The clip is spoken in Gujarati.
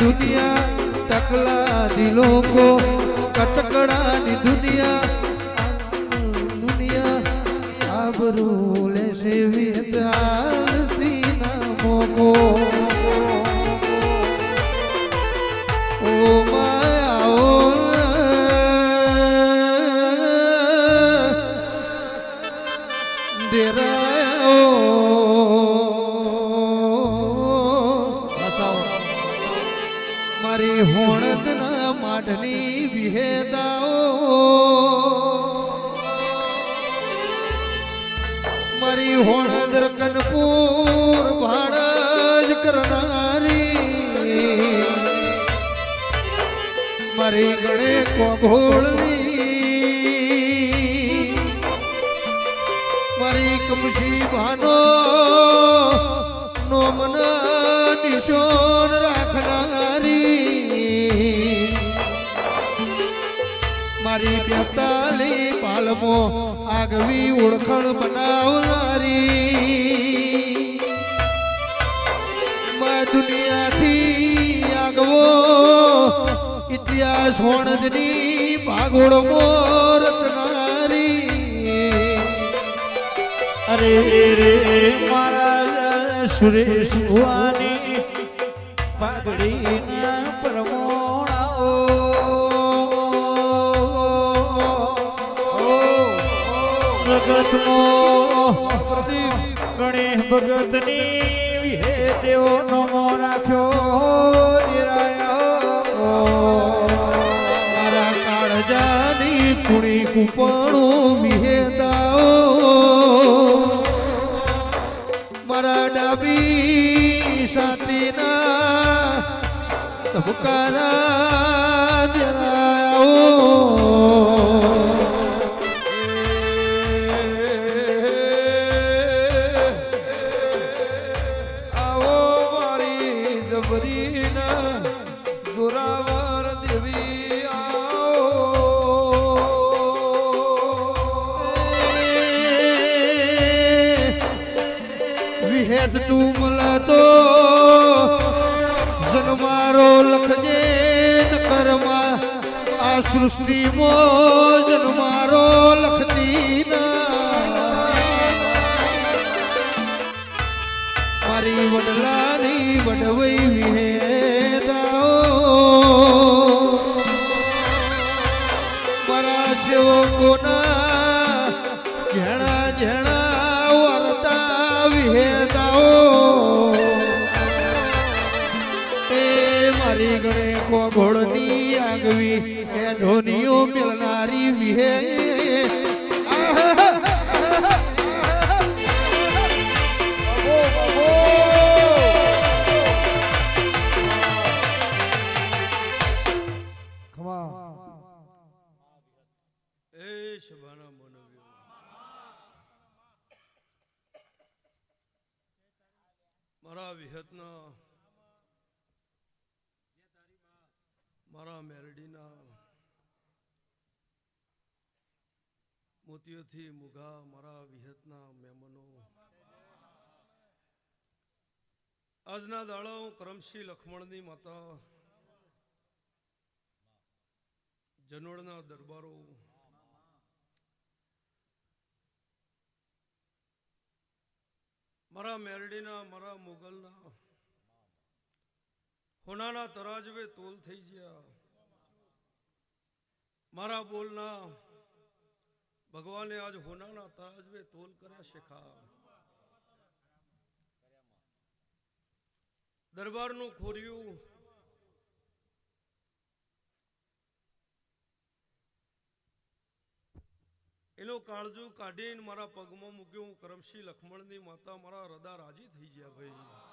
दुनिया टकला दिलों को कचकड़ानी दुनिया दुनिया आबरू लेसे विहतालती नामों को ओ माया ओ डेरा મારી હોણદના માઢની વિહેદાઓ મારી હોણદર કનપુર ભાડ કરનારી મારી ગણે કોઘોળવી મારી કમશી ભાનો નો મન નિશોન રાખનારી મારી 42 પાલમો આગવી ઓળખણ બનાવનારી મા દુનિયાથી આગવો ઇતિહાસ હોણદની ભાગોળમો રચનારી અરે રે મારા સુરેશ ભુવાની પાઘડીના પ્રમોણાઓ જગતનો ગણેશ ભગતની વિહે દેવો નમો રાખ્યો મારા કાળજાની કુણી કુપણું વિહેદાઓ મારા ડાબી સાતીના તબકારા જરાઓ આવો મારી જબરીના જોરાવર દેવી વિહેદ તું મળા તો જન્મારો લખજે નકરમાં આ સૃષ્ટિમાં જન્મારો લખતી ના મારી વડલાની વડવઈ વિહેદાઓ મારા સેવકોના ઝેણા ઝેણા વાર્તા વિહેદાઓ એ મારી ગણે કોઘોળની આગવી એ ધોનીઓ મિલનારી વિહે મારા વિહતના મારા મેરડીના મોતીઓથી મુઘા મારા વિહતના મહેમાનો આજના દાડા હું કરમશી લખમણની માતા જનોડના દરબારો મારા મેરડીના મારા મોગલના હોનાના તરાજવે તોલ થઈ ગયા મારા બોલના ભગવાને આજ હોનાના તરાજવે તોલ કર્યા શેખા દરબારનું ખોર્યું એનો કાળજુ કાઢીને મારા પગમાં મૂક્યું કરમશી લખમણની માતા મારા હૃદય રાજી થઈ ગયા ભાઈ